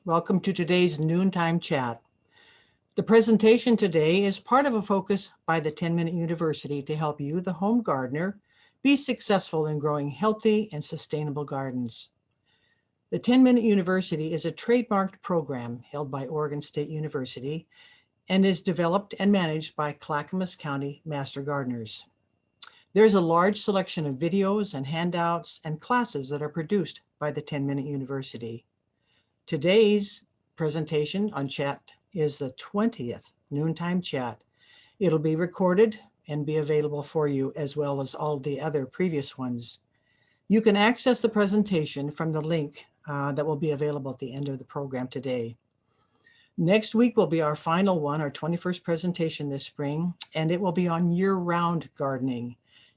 Welcome to today's noontime chat. The presentation today is part of a focus by the 10-Minute University to help you, the home gardener, be successful in growing healthy and sustainable gardens. The 10-Minute University is a trademarked program held by Oregon State University and is developed and managed by Clackamas County Master Gardeners. There's a large selection of videos and handouts and classes that are produced by the 10-Minute University. Today's presentation on chat is the 20th noontime chat. It'll be recorded and be available for you as well as all the other previous ones. You can access the presentation from the link that will be available at the end of the program today. Next week will be our final one, our 21st presentation this spring, and it will be on year-round gardening.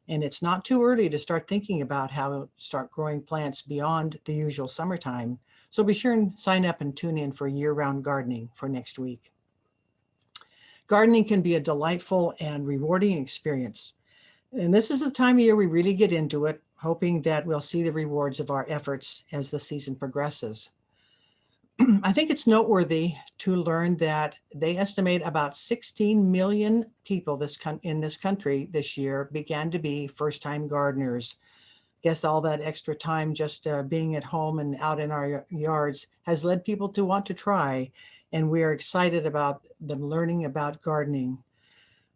And it's not too early to start thinking about how to start growing plants beyond the usual summertime. So be sure and sign up and tune in for year-round gardening for next week. Gardening can be a delightful and rewarding experience. And this is the time of year we really get into it, hoping that we'll see the rewards of our efforts as the season progresses. I think it's noteworthy to learn that they estimate about 16 million people in this country this year began to be first-time gardeners. Guess all that extra time just being at home and out in our yards has led people to want to try, and we are excited about them learning about gardening.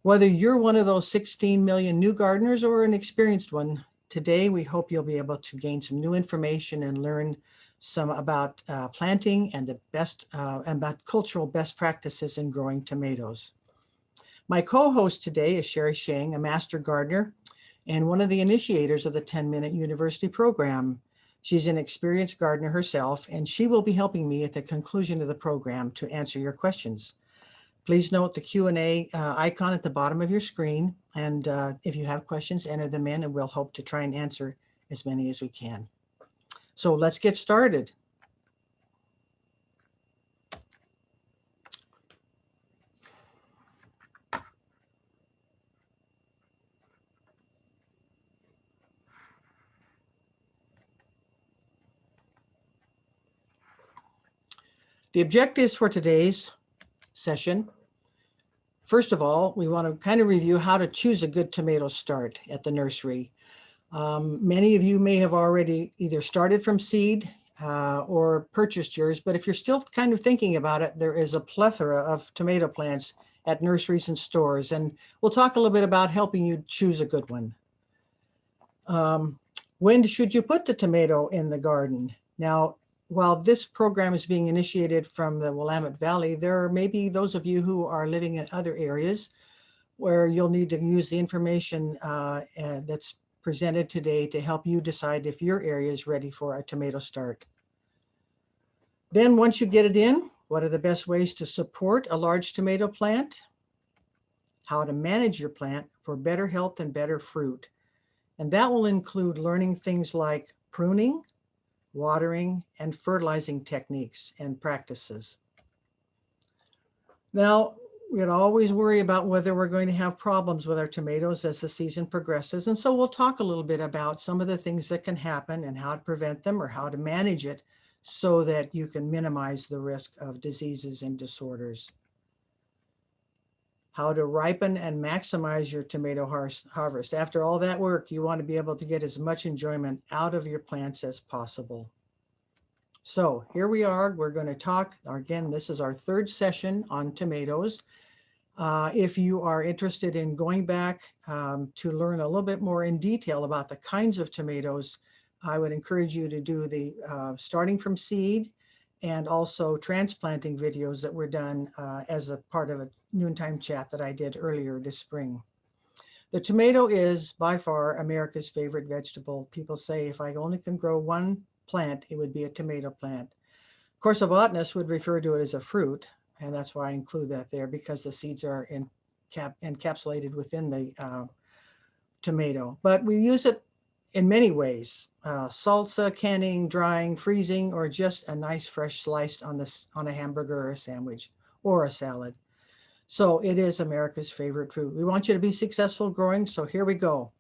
Whether you're one of those 16 million new gardeners or an experienced one, today we hope you'll be able to gain some new information and learn some about planting and about cultural best practices in growing tomatoes. My co-host today is Sherry Shang, a master gardener and one of the initiators of the 10-Minute University program. She's an experienced gardener herself, and she will be helping me at the conclusion of the program to answer your questions. Please note the Q&A icon at the bottom of your screen, and if you have questions, enter them in, and we'll hope to try and answer as many as we can. So let's get started. The objectives for today's session: first of all, we want to kind of review how to choose a good tomato start at the nursery. Many of you may have already either started from seed or purchased yours, but if you're still kind of thinking about it, there is a plethora of tomato plants at nurseries and stores, and we'll talk a little bit about helping you choose a good one. When should you put the tomato in the garden? Now, while this program is being initiated from the Willamette Valley, there may be those of you who are living in other areas where you'll need to use the information that's presented today to help you decide if your area is ready for a tomato start. Then once you get it in, what are the best ways to support a large tomato plant? How to manage your plant for better health and better fruit. And that will include learning things like pruning, watering, and fertilizing techniques and practices. Now, we'd always worry about whether we're going to have problems with our tomatoes as the season progresses. And so we'll talk a little bit about some of the things that can happen and how to prevent them or how to manage it so that you can minimize the risk of diseases and disorders. How to ripen and maximize your tomato harvest. After all that work, you want to be able to get as much enjoyment out of your plants as possible. So here we are. We're going to talk, again, this is our third session on tomatoes. If you are interested in going back to learn a little bit more in detail about the kinds of tomatoes, I would encourage you to do the starting from seed and also transplanting videos that were done as a part of a noontime chat that I did earlier this spring. The tomato is by far America's favorite vegetable. People say if I only can grow one plant, it would be a tomato plant. Of course, a botanist would refer to it as a fruit, and that's why I include that there, because the seeds are encapsulated within the tomato. But we use it in many ways, salsa, canning, drying, freezing, or just a nice fresh slice on a hamburger or a sandwich or a salad. So it is America's favorite fruit. We want you to be successful growing, so here we go.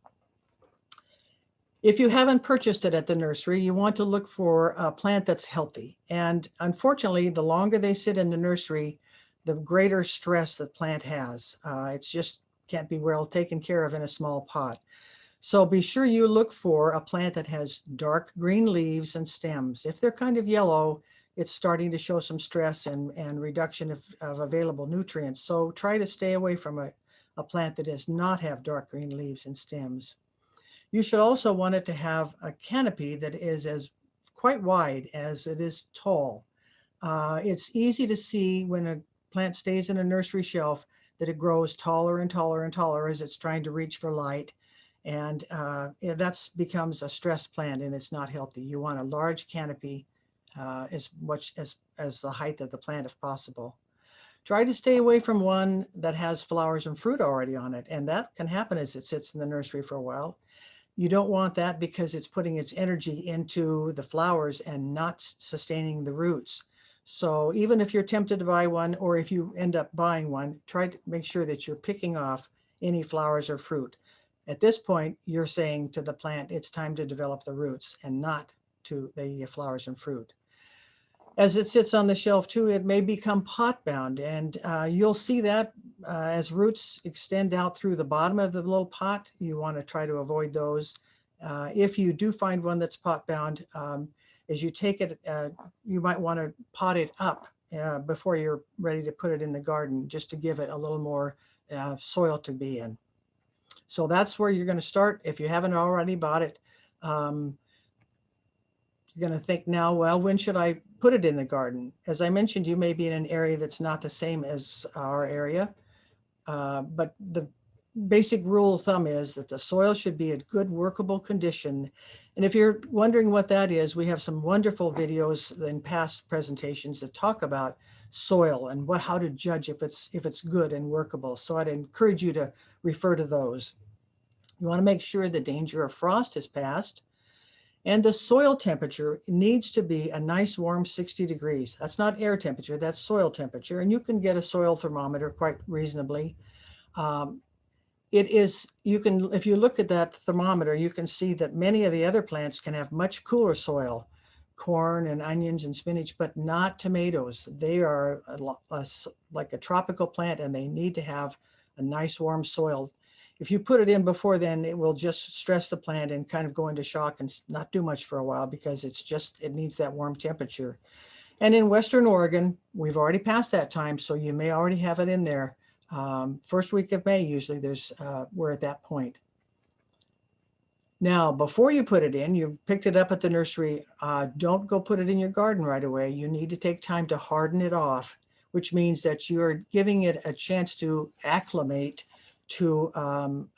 If you haven't purchased it at the nursery, you want to look for a plant that's healthy. And unfortunately, the longer they sit in the nursery, the greater stress the plant has. It's just can't be well taken care of in a small pot. So be sure you look for a plant that has dark green leaves and stems. If they're kind of yellow, it's starting to show some stress and reduction of available nutrients. So try to stay away from a plant that does not have dark green leaves and stems. You should also want it to have a canopy that is as quite wide as it is tall. It's easy to see when a plant stays in a nursery shelf that it grows taller and taller and taller as it's trying to reach for light. And that becomes a stressed plant and it's not healthy. You want a large canopy as much as the height of the plant if possible. Try to stay away from one that has flowers and fruit already on it. And that can happen as it sits in the nursery for a while. You don't want that because it's putting its energy into the flowers and not sustaining the roots. So even if you're tempted to buy one, or if you end up buying one, try to make sure that you're picking off any flowers or fruit. At this point, you're saying to the plant, it's time to develop the roots and not to the flowers and fruit. As it sits on the shelf too, it may become pot bound, and you'll see that as roots extend out through the bottom of the little pot. You want to try to avoid those. If you do find one that's pot bound, as you take it, you might want to pot it up before you're ready to put it in the garden, just to give it a little more soil to be in. So that's where you're going to start. If you haven't already bought it, you're going to think now, well, when should I put it in the garden? As I mentioned, you may be in an area that's not the same as our area, but the basic rule of thumb is that the soil should be in good workable condition. And if you're wondering what that is, we have some wonderful videos in past presentations that talk about soil and how to judge if it's good and workable. So I'd encourage you to refer to those. You want to make sure the danger of frost has passed. And the soil temperature needs to be a nice warm 60 degrees. That's not air temperature, that's soil temperature. And you can get a soil thermometer quite reasonably. If you look at that thermometer, you can see that many of the other plants can have much cooler soil, corn and onions and spinach, but not tomatoes. They are like a tropical plant and they need to have a nice warm soil. If you put it in before then, it will just stress the plant and kind of go into shock and not do much for a while because it needs that warm temperature. And in Western Oregon, we've already passed that time, so you may already have it in there. First week of May, usually we're at that point. Now, before you put it in, you've picked it up at the nursery, don't go put it in your garden right away. You need to take time to harden it off, which means that you're giving it a chance to acclimate to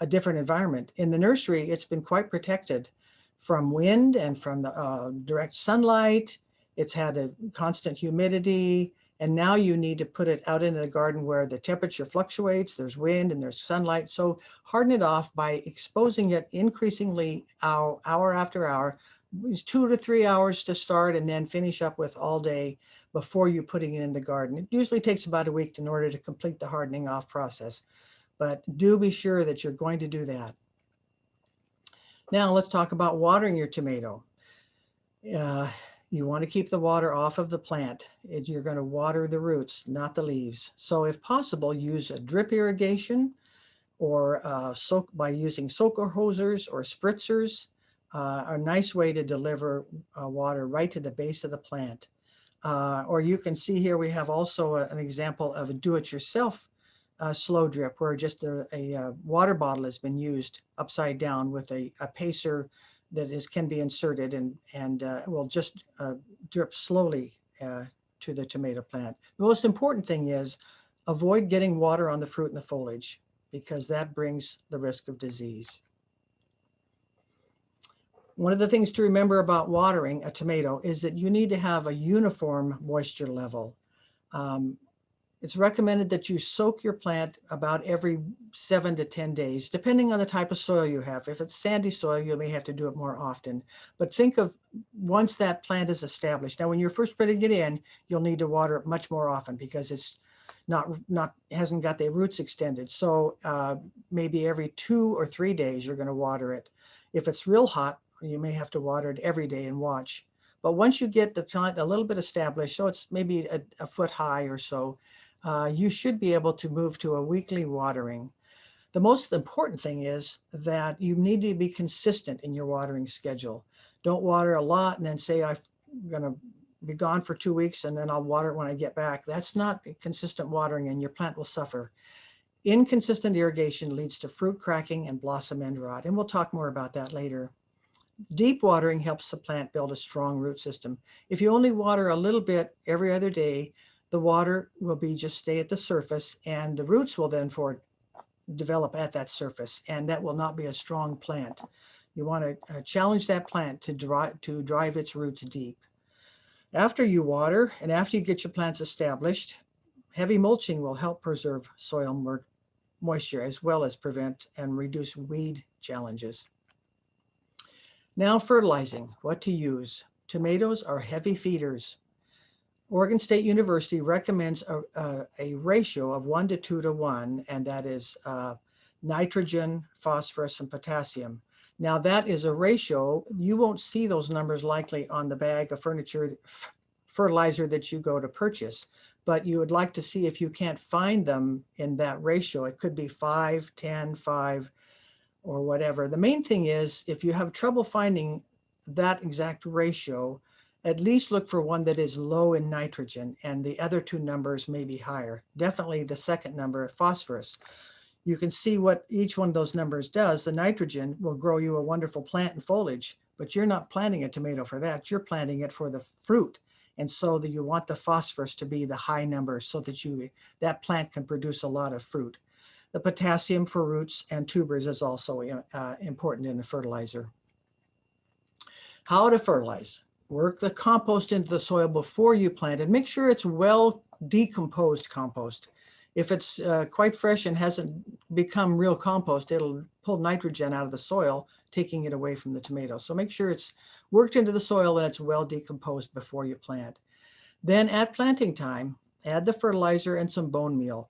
a different environment. In the nursery, it's been quite protected from wind and from the direct sunlight. It's had a constant humidity, and now you need to put it out into the garden where the temperature fluctuates, there's wind and there's sunlight. So harden it off by exposing it increasingly hour after hour. It's 2 to 3 hours to start and then finish up with all day before you're putting it in the garden. It usually takes about a week in order to complete the hardening off process. But do be sure that you're going to do that. Now let's talk about watering your tomato. You want to keep the water off of the plant. You're going to water the roots, not the leaves. So if possible, use a drip irrigation or by using soaker hosers or spritzers. A nice way to deliver water right to the base of the plant. Or you can see here we have also an example of a do-it-yourself slow drip where just a water bottle has been used upside down with a pacer that can be inserted and will just drip slowly to the tomato plant. The most important thing is avoid getting water on the fruit and the foliage because that brings the risk of disease. One of the things to remember about watering a tomato is that you need to have a uniform moisture level. It's recommended that you soak your plant about every 7 to 10 days, depending on the type of soil you have. If it's sandy soil, you may have to do it more often. But think of once that plant is established. Now, when you're first putting it in, you'll need to water it much more often because it's hasn't got the roots extended. So maybe every 2 or 3 days, you're going to water it. If it's real hot, you may have to water it every day and watch. But once you get the plant a little bit established, so it's maybe a foot high or so, you should be able to move to a weekly watering. The most important thing is that you need to be consistent in your watering schedule. Don't water a lot and then say, I'm going to be gone for 2 weeks and then I'll water it when I get back. That's not consistent watering and your plant will suffer. Inconsistent irrigation leads to fruit cracking and blossom end rot, and we'll talk more about that later. Deep watering helps the plant build a strong root system. If you only water a little bit every other day, the water will just stay at the surface and the roots will then develop at that surface, and that will not be a strong plant. You want to challenge that plant to drive its roots deep. After you water and after you get your plants established, heavy mulching will help preserve soil moisture as well as prevent and reduce weed challenges. Now, fertilizing, what to use. Tomatoes are heavy feeders. Oregon State University recommends a ratio of 1 to 2 to 1, and that is nitrogen, phosphorus, and potassium. Now, that is a ratio. You won't see those numbers likely on the bag of fertilizer that you go to purchase, but you would like to see if you can't find them in that ratio. It could be 5, 10, 5, or whatever. The main thing is, if you have trouble finding that exact ratio, at least look for one that is low in nitrogen, and the other two numbers may be higher. Definitely the second number, phosphorus. You can see what each one of those numbers does. The nitrogen will grow you a wonderful plant and foliage, but you're not planting a tomato for that. You're planting it for the fruit. And so that you want the phosphorus to be the high number so that that plant can produce a lot of fruit. The potassium for roots and tubers is also important in the fertilizer. How to fertilize. Work the compost into the soil before you plant and make sure it's well decomposed compost. If it's quite fresh and hasn't become real compost, it'll pull nitrogen out of the soil, taking it away from the tomato. So make sure it's worked into the soil and it's well decomposed before you plant. Then at planting time, add the fertilizer and some bone meal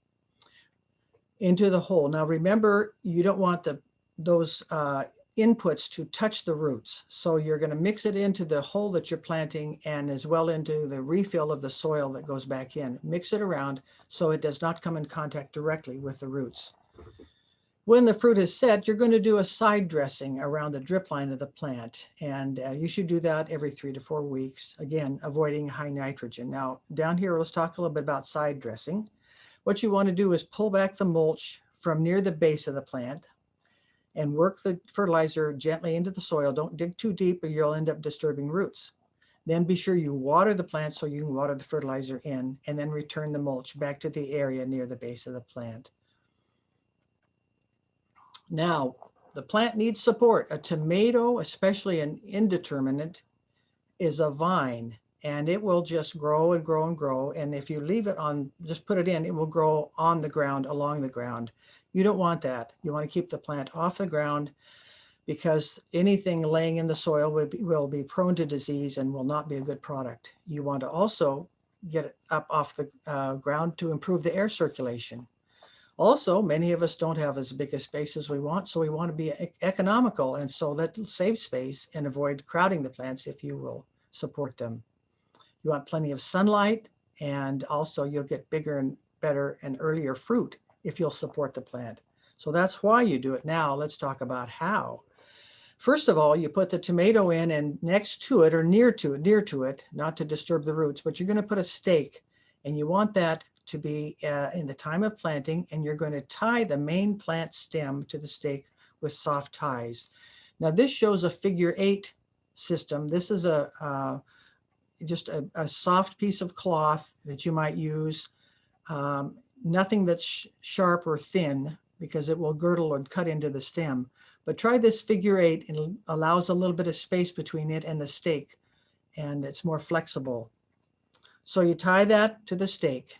into the hole. Now remember, you don't want those inputs to touch the roots. So you're going to mix it into the hole that you're planting and as well into the refill of the soil that goes back in. Mix it around so it does not come in contact directly with the roots. When the fruit is set, you're going to do a side dressing around the drip line of the plant. And you should do that every 3 to 4 weeks, again, avoiding high nitrogen. Now down here, let's talk a little bit about side dressing. What you want to do is pull back the mulch from near the base of the plant and work the fertilizer gently into the soil. Don't dig too deep or you'll end up disturbing roots. Then be sure you water the plant so you can water the fertilizer in, and then return the mulch back to the area near the base of the plant. Now, the plant needs support. A tomato, especially an indeterminate, is a vine. And it will just grow and grow and grow. And if you leave it on, just put it in, it will grow on the ground, along the ground. You don't want that. You want to keep the plant off the ground because anything laying in the soil will be prone to disease and will not be a good product. You want to also get it up off the ground to improve the air circulation. Also, many of us don't have as big a space as we want, so we want to be economical. And so that save space and avoid crowding the plants if you will support them. You want plenty of sunlight, and also you'll get bigger and better and earlier fruit if you'll support the plant. So that's why you do it. Now let's talk about how. First of all, you put the tomato in, and next to it or near to it, not to disturb the roots, but you're going to put a stake, and you want that to be in the time of planting, and you're going to tie the main plant stem to the stake with soft ties. Now this shows a figure 8 system. This is just a soft piece of cloth that you might use. Nothing that's sharp or thin because it will girdle or cut into the stem. But try this figure 8. It allows a little bit of space between it and the stake, and it's more flexible. So you tie that to the stake.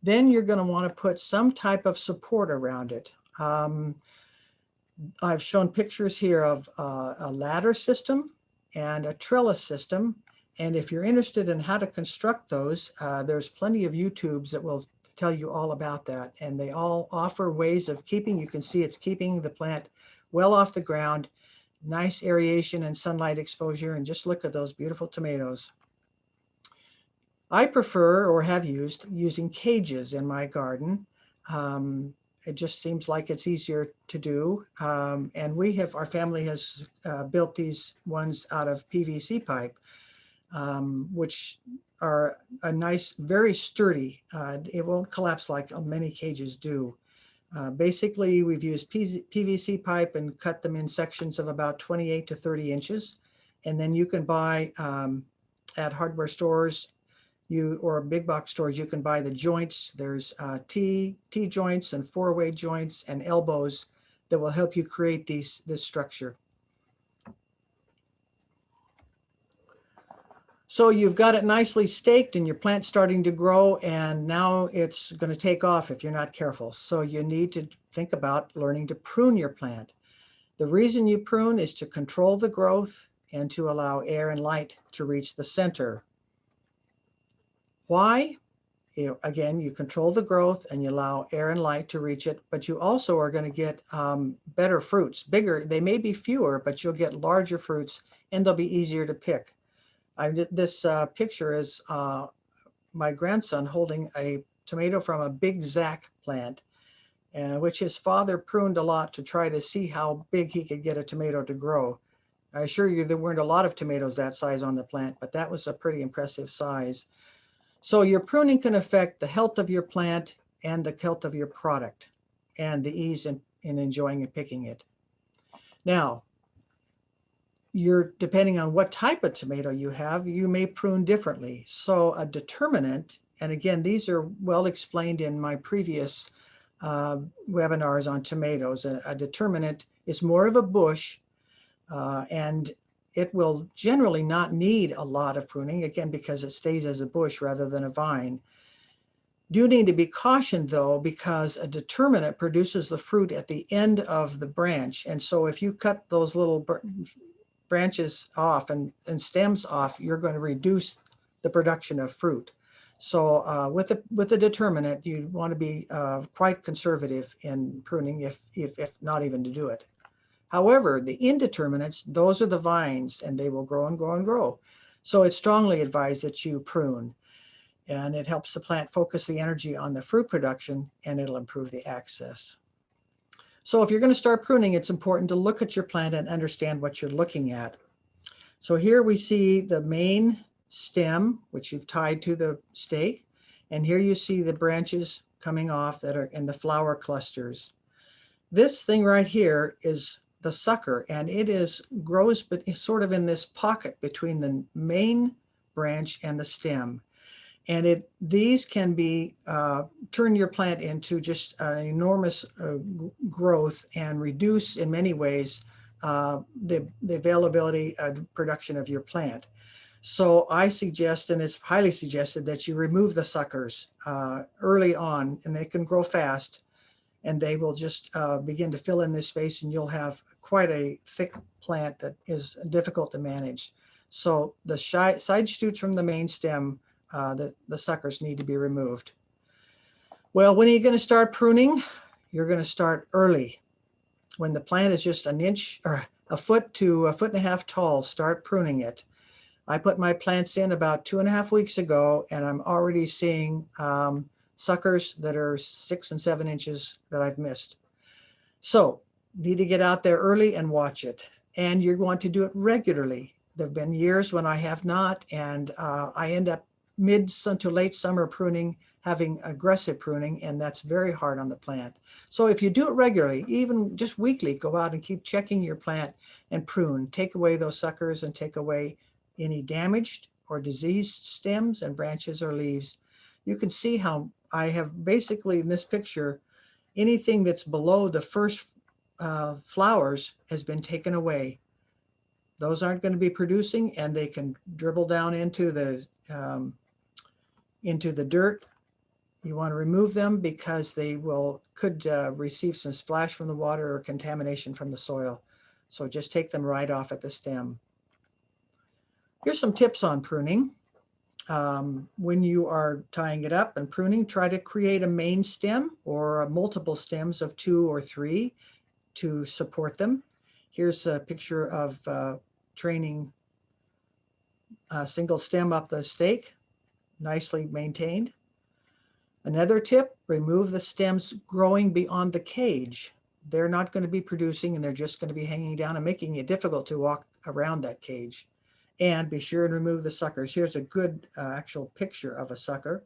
Then you're going to want to put some type of support around it. I've shown pictures here of a ladder system and a trellis system. And if you're interested in how to construct those, there's plenty of YouTubes that will tell you all about that. And they all offer ways of keeping, you can see it's keeping the plant well off the ground, nice aeration and sunlight exposure. And just look at those beautiful tomatoes. I prefer, or have used, using cages in my garden. It just seems like it's easier to do. And our family has built these ones out of PVC pipe, which are a nice, very sturdy. It won't collapse like many cages do. Basically, we've used PVC pipe and cut them in sections of about 28 to 30 inches. And then you can buy at hardware stores, or big box stores, you can buy the joints. There's T joints and 4-way joints and elbows that will help you create this structure. So you've got it nicely staked and your plant's starting to grow, and now it's going to take off if you're not careful. So you need to think about learning to prune your plant. The reason you prune is to control the growth and to allow air and light to reach the center. Why? Again, you control the growth and you allow air and light to reach it, but you also are going to get better fruits, bigger. They may be fewer, but you'll get larger fruits and they'll be easier to pick. This picture is my grandson holding a tomato from a big Zac plant, which his father pruned a lot to try to see how big he could get a tomato to grow. I assure you there weren't a lot of tomatoes that size on the plant, but that was a pretty impressive size. So your pruning can affect the health of your plant and the health of your product and the ease in enjoying and picking it. Now, depending on what type of tomato you have, you may prune differently. So a determinant, and again, these are well explained in my previous webinars on tomatoes. A determinant is more of a bush, and it will generally not need a lot of pruning, again, because it stays as a bush rather than a vine. Do need to be cautioned though, because a determinant produces the fruit at the end of the branch. And so if you cut those little branches off and stems off, you're going to reduce the production of fruit. So with the determinant, you want to be quite conservative in pruning, if not even to do it. However, the indeterminates, those are the vines, and they will grow and grow and grow. So it's strongly advised that you prune, and it helps the plant focus the energy on the fruit production, and it'll improve the access. So if you're going to start pruning, it's important to look at your plant and understand what you're looking at. So here we see the main stem, which you've tied to the stake, and here you see the branches coming off that are in the flower clusters. This thing right here is the sucker, and it grows but sort of in this pocket between the main branch and the stem. And these can be turn your plant into just an enormous growth and reduce in many ways the availability and production of your plant. So I suggest, and it's highly suggested, that you remove the suckers early on, and they can grow fast, and they will just begin to fill in this space, and you'll have quite a thick plant that is difficult to manage. So the side shoots from the main stem, the suckers need to be removed. Well, when are you going to start pruning? You're going to start early. When the plant is just an inch or a foot to a foot and a half tall, start pruning it. I put my plants in about 2.5 weeks ago, and I'm already seeing suckers that are 6 and 7 inches that I've missed. So need to get out there early and watch it. And you're going to do it regularly. There have been years when I have not, and I end up mid to late summer pruning, having aggressive pruning, and that's very hard on the plant. So if you do it regularly, even just weekly, go out and keep checking your plant and prune. Take away those suckers and take away any damaged or diseased stems and branches or leaves. You can see how I have basically in this picture, anything that's below the first flowers has been taken away. Those aren't going to be producing, and they can dribble down into the dirt You want to remove them because they could receive some splash from the water or contamination from the soil. So just take them right off at the stem. Here's some tips on pruning. When you are tying it up and pruning, try to create a main stem or multiple stems of 2 or 3 to support them. Here's a picture of training a single stem up the stake, nicely maintained. Another tip, remove the stems growing beyond the cage. They're not going to be producing and they're just going to be hanging down and making it difficult to walk around that cage. And be sure and remove the suckers. Here's a good actual picture of a sucker.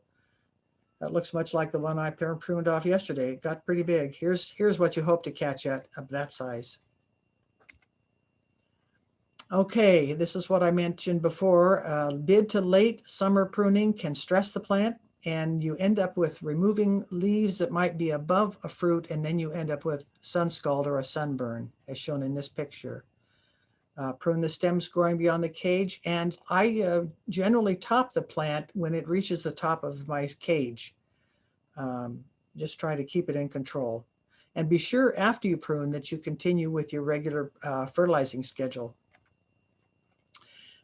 That looks much like the one I pruned off yesterday. It got pretty big. Here's what you hope to catch at of that size. Okay, this is what I mentioned before. Mid to late summer pruning can stress the plant, and you end up with removing leaves that might be above a fruit, and then you end up with sun scald or a sunburn, as shown in this picture. Prune the stems growing beyond the cage, and I generally top the plant when it reaches the top of my cage. Just try to keep it in control. And be sure after you prune that you continue with your regular fertilizing schedule.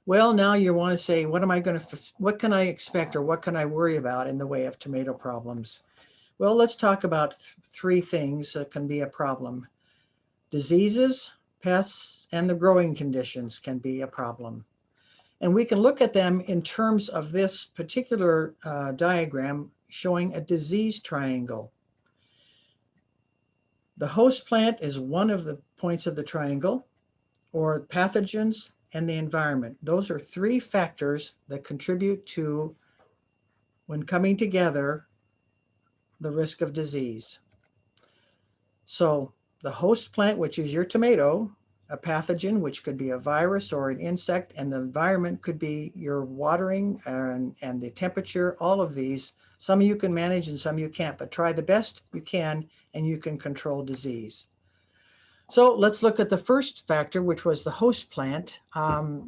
Well, now you want to say, what can I expect or what can I worry about in the way of tomato problems? Well, let's talk about 3 things that can be a problem. Diseases, pests, and the growing conditions can be a problem. And we can look at them in terms of this particular diagram showing a disease triangle. The host plant is one of the points of the triangle, or pathogens and the environment. Those are 3 factors that contribute to, when coming together, the risk of disease. So the host plant, which is your tomato, a pathogen, which could be a virus or an insect, and the environment could be your watering and the temperature, all of these. Some you can manage and some you can't, but try the best you can and you can control disease. So let's look at the first factor, which was the host plant.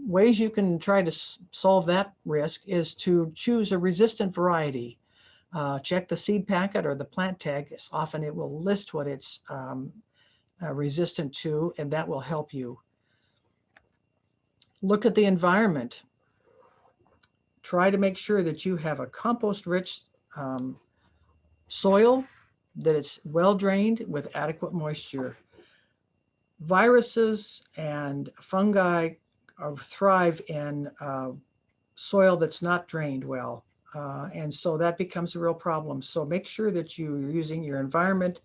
Ways you can try to solve that risk is to choose a resistant variety. Check the seed packet or the plant tag. Often it will list what it's resistant to, and that will help you. Look at the environment. Try to make sure that you have a compost-rich soil, that it's well drained with adequate moisture. Viruses and fungi thrive in soil that's not drained well, and so that becomes a real problem. So make sure that you're using your environment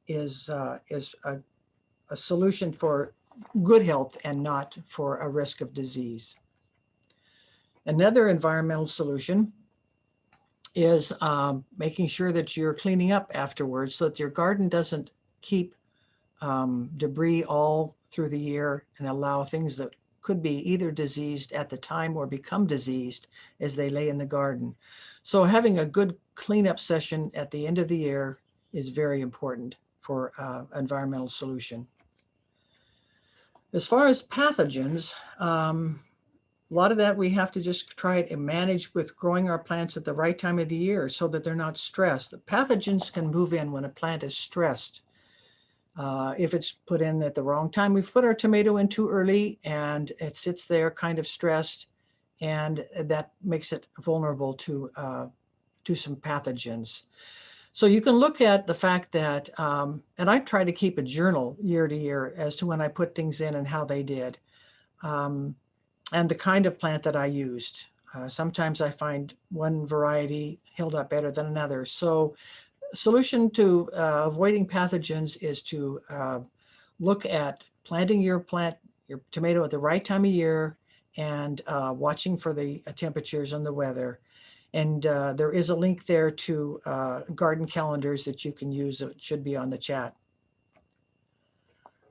is a solution for good health and not for a risk of disease. Another environmental solution is making sure that you're cleaning up afterwards so that your garden doesn't keep debris all through the year and allow things that could be either diseased at the time or become diseased as they lay in the garden. So having a good cleanup session at the end of the year is very important for environmental solution. As far as pathogens, a lot of that we have to just try to manage with growing our plants at the right time of the year so that they're not stressed. The pathogens can move in when a plant is stressed. If it's put in at the wrong time, we've put our tomato in too early and it sits there kind of stressed, and that makes it vulnerable to some pathogens. So you can look at the fact that, and I try to keep a journal year to year as to when I put things in and how they did, and the kind of plant that I used. Sometimes I find one variety held up better than another. So solution to avoiding pathogens is to look at planting your tomato at the right time of year and watching for the temperatures and the weather. And there is a link there to garden calendars that you can use. It should be on the chat.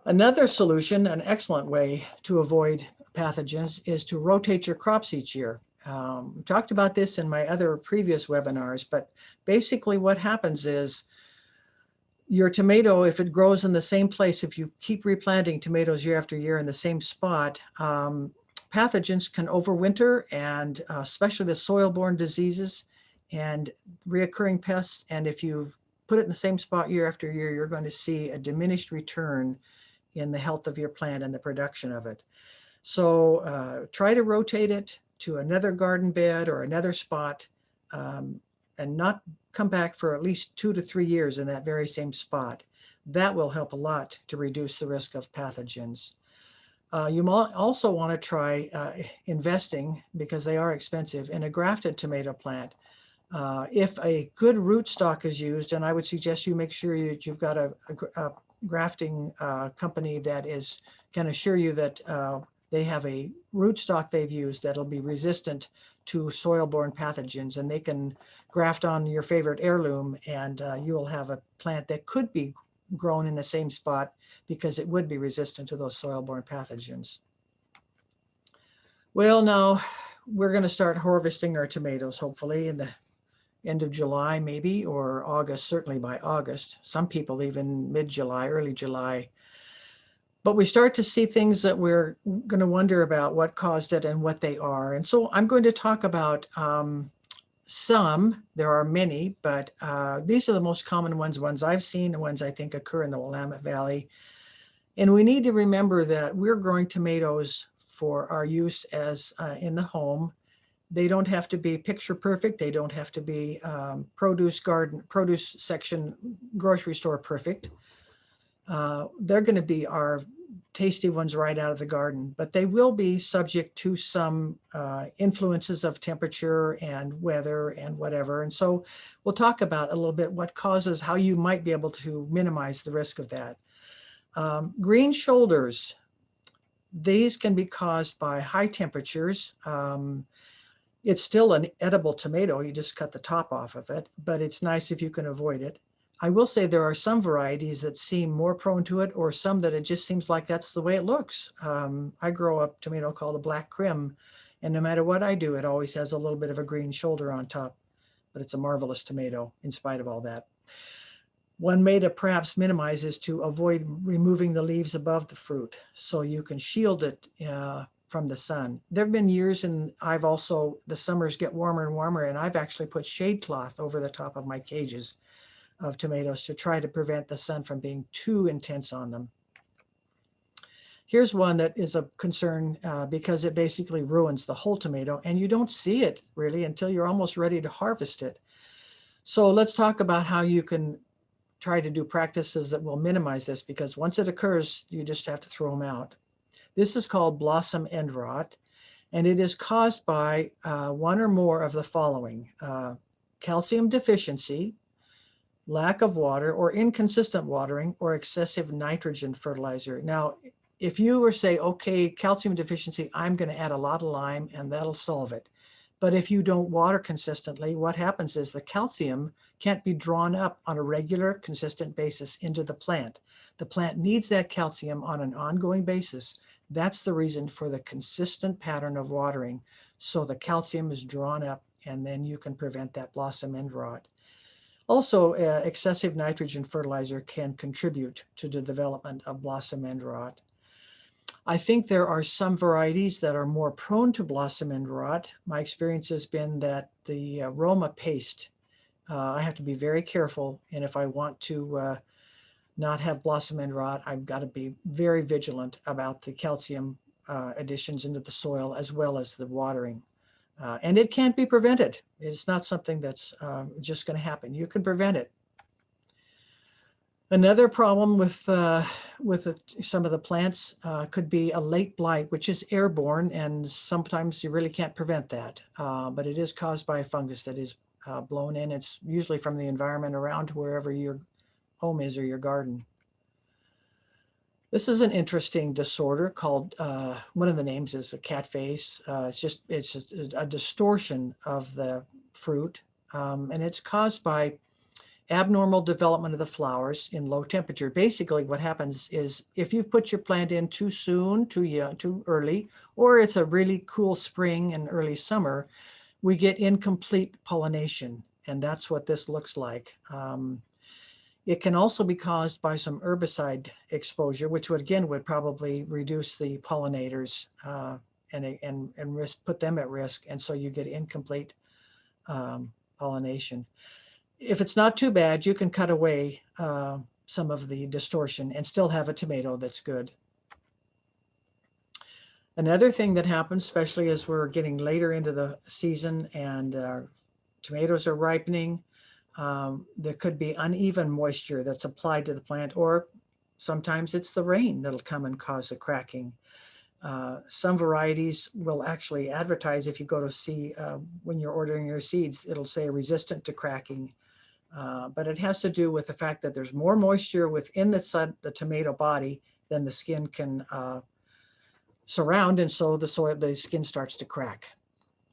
Another solution, an excellent way to avoid pathogens, is to rotate your crops each year. We talked about this in my other previous webinars, but basically what happens is your tomato, if it grows in the same place, if you keep replanting tomatoes year after year in the same spot, pathogens can overwinter, and especially the soil-borne diseases, and reoccurring pests. And if you've put it in the same spot year after year, you're going to see a diminished return in the health of your plant and the production of it. So try to rotate it to another garden bed or another spot, and not come back for at least 2 to 3 years in that very same spot. That will help a lot to reduce the risk of pathogens. You might also want to try investing, because they are expensive, in a grafted tomato plant. If a good rootstock is used, and I would suggest you make sure that you've got a grafting company that can assure you that they have a rootstock they've used that'll be resistant to soil-borne pathogens, and they can graft on your favorite heirloom, and you'll have a plant that could be grown in the same spot because it would be resistant to those soil-borne pathogens. Well, now we're going to start harvesting our tomatoes, hopefully in the end of July, maybe, or August, certainly by August. Some people even mid-July, early July. But we start to see things that we're going to wonder about what caused it and what they are. And so I'm going to talk about some. There are many, but these are the most common ones I've seen, the ones I think occur in the Willamette Valley. And we need to remember that we're growing tomatoes for our use as in the home. They don't have to be picture perfect. They don't have to be produce section, grocery store perfect. They're going to be our tasty ones right out of the garden, but they will be subject to some influences of temperature and weather and whatever. And so we'll talk about a little bit what causes, how you might be able to minimize the risk of that. Green shoulders, these can be caused by high temperatures. It's still an edible tomato. You just cut the top off of it, but it's nice if you can avoid it. I will say there are some varieties that seem more prone to it, or some that it just seems like that's the way it looks. I grow a tomato called a black crim, and no matter what I do, it always has a little bit of a green shoulder on top, but it's a marvelous tomato in spite of all that. One way to perhaps minimize is to avoid removing the leaves above the fruit so you can shield it from the sun. There have been years, and the summers get warmer and warmer, and I've actually put shade cloth over the top of my cages of tomatoes to try to prevent the sun from being too intense on them. Here's one that is a concern because it basically ruins the whole tomato, and you don't see it really until you're almost ready to harvest it. So let's talk about how you can try to do practices that will minimize this, because once it occurs, you just have to throw them out. This is called blossom end rot, and it is caused by one or more of the following: calcium deficiency, lack of water or inconsistent watering, or excessive nitrogen fertilizer. Now, if you were say, okay, calcium deficiency, I'm going to add a lot of lime and that'll solve it. But if you don't water consistently, what happens is the calcium can't be drawn up on a regular, consistent basis into the plant. The plant needs that calcium on an ongoing basis. That's the reason for the consistent pattern of watering. So the calcium is drawn up, and then you can prevent that blossom end rot. Also, excessive nitrogen fertilizer can contribute to the development of blossom end rot. I think there are some varieties that are more prone to blossom end rot. My experience has been that the Roma paste, I have to be very careful. And if I want to not have blossom end rot, I've got to be very vigilant about the calcium additions into the soil as well as the watering. And it can't be prevented. It's not something that's just going to happen. You can prevent it. Another problem with some of the plants could be a late blight, which is airborne, and sometimes you really can't prevent that. But it is caused by a fungus that is blown in. It's usually from the environment around wherever your home is or your garden. This is an interesting disorder called, one of the names is a cat face. It's just a distortion of the fruit, and it's caused by abnormal development of the flowers in low temperature. Basically, what happens is if you put your plant in too soon, too young, too early, or it's a really cool spring and early summer, we get incomplete pollination, and that's what this looks like. It can also be caused by some herbicide exposure, which would probably reduce the pollinators and put them at risk, and so you get incomplete pollination. If it's not too bad, you can cut away some of the distortion and still have a tomato that's good. Another thing that happens, especially as we're getting later into the season and tomatoes are ripening, there could be uneven moisture that's applied to the plant, or sometimes it's the rain that'll come and cause the cracking. Some varieties will actually advertise, if you go to see when you're ordering your seeds, it'll say resistant to cracking. But it has to do with the fact that there's more moisture within the tomato body than the skin can surround, and so the skin starts to crack.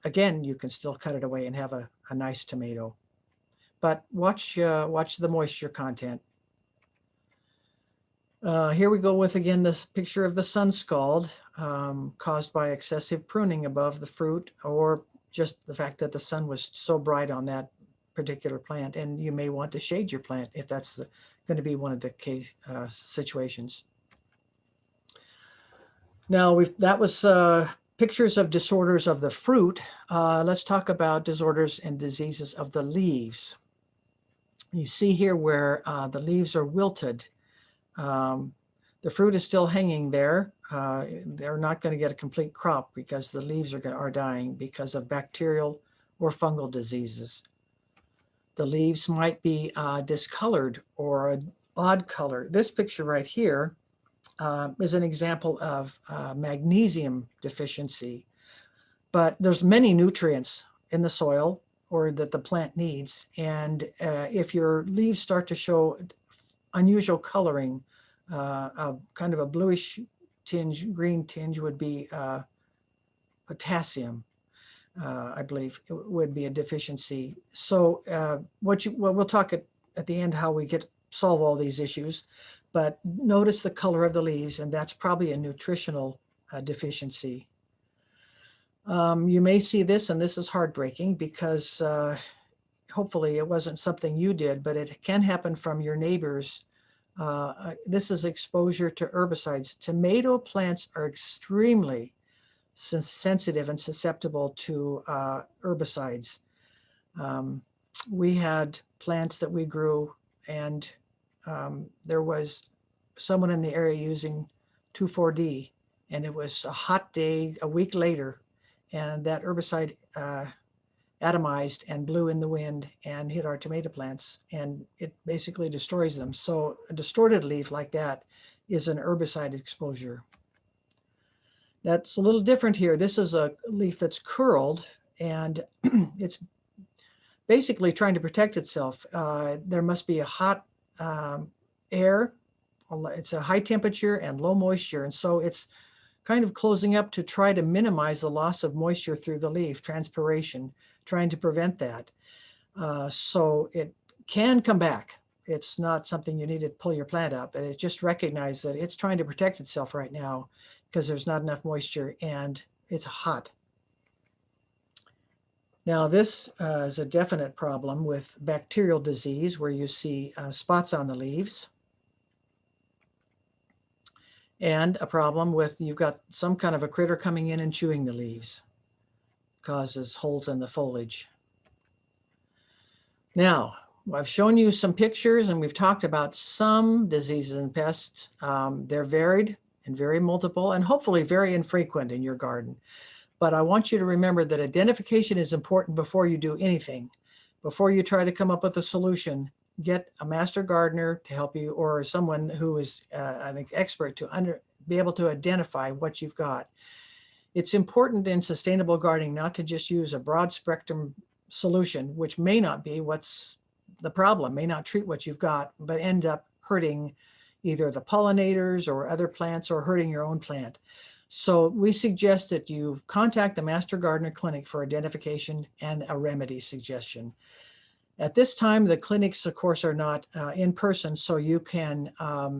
Again, you can still cut it away and have a nice tomato. But watch the moisture content. Here we go with, again, this picture of the sun scald caused by excessive pruning above the fruit, or just the fact that the sun was so bright on that particular plant. And you may want to shade your plant if that's going to be one of the case situations. Now, that was pictures of disorders of the fruit. Let's talk about disorders and diseases of the leaves. You see here where the leaves are wilted. The fruit is still hanging there. They're not going to get a complete crop because the leaves are dying because of bacterial or fungal diseases. The leaves might be discolored or an odd color. This picture right here is an example of magnesium deficiency. But there's many nutrients in the soil or that the plant needs. And if your leaves start to show unusual coloring, kind of a bluish tinge, green tinge would be potassium. I believe it would be a deficiency. So we'll talk at the end how we solve all these issues, but notice the color of the leaves, and that's probably a nutritional deficiency. You may see this, and this is heartbreaking because hopefully it wasn't something you did, but it can happen from your neighbors. This is exposure to herbicides. Tomato plants are extremely sensitive and susceptible to herbicides. We had plants that we grew, and there was someone in the area using 2,4-D, and it was a hot day a week later, and that herbicide atomized and blew in the wind and hit our tomato plants, and it basically destroys them. So a distorted leaf like that is an herbicide exposure. That's a little different here. This is a leaf that's curled, and it's basically trying to protect itself. There must be a hot air. It's a high temperature and low moisture, and so it's kind of closing up to try to minimize the loss of moisture through the leaf, transpiration, trying to prevent that. So it can come back. It's not something you need to pull your plant up, and it's just recognize that it's trying to protect itself right now because there's not enough moisture and it's hot. Now this is a definite problem with bacterial disease where you see spots on the leaves. And a problem with you've got some kind of a critter coming in and chewing the leaves. Causes holes in the foliage. Now, I've shown you some pictures and we've talked about some diseases and pests. They're varied and very multiple and hopefully very infrequent in your garden. But I want you to remember that identification is important before you do anything. Before you try to come up with a solution, get a master gardener to help you or someone who is an expert to be able to identify what you've got. It's important in sustainable gardening not to just use a broad spectrum solution, which may not be what's the problem, may not treat what you've got, but end up hurting either the pollinators or other plants or hurting your own plant. So we suggest that you contact the Master Gardener Clinic for identification and a remedy suggestion. At this time, the clinics, of course, are not in person, so you can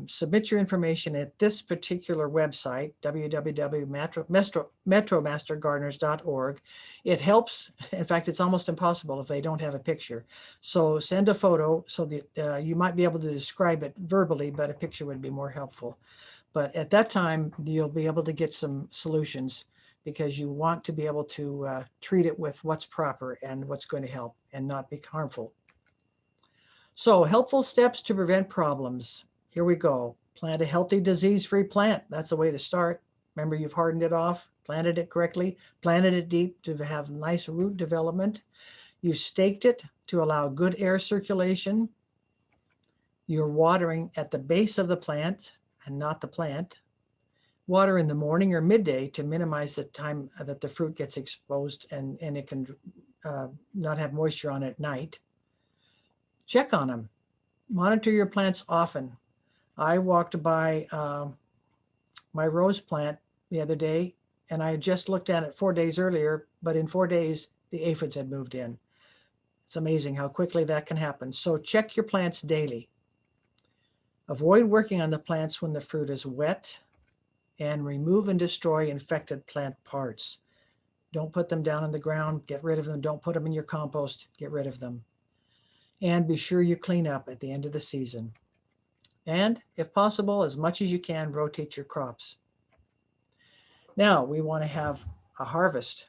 submit your information at this particular website, www.metromastergardeners.org. It helps. In fact, it's almost impossible if they don't have a picture. So send a photo so that you might be able to describe it verbally, but a picture would be more helpful. But at that time, you'll be able to get some solutions because you want to be able to treat it with what's proper and what's going to help and not be harmful. So helpful steps to prevent problems. Here we go. Plant a healthy, disease-free plant. That's the way to start. Remember, you've hardened it off, planted it correctly, planted it deep to have nice root development. You've staked it to allow good air circulation. You're watering at the base of the plant and not the plant. Water in the morning or midday to minimize the time that the fruit gets exposed and it can not have moisture on it at night. Check on them. Monitor your plants often. I walked by my rose plant the other day, and I just looked at it 4 days earlier, but in 4 days, the aphids had moved in. It's amazing how quickly that can happen. So check your plants daily. Avoid working on the plants when the fruit is wet, and remove and destroy infected plant parts. Don't put them down on the ground. Get rid of them. Don't put them in your compost. Get rid of them. And be sure you clean up at the end of the season. And if possible, as much as you can, rotate your crops. Now we want to have a harvest.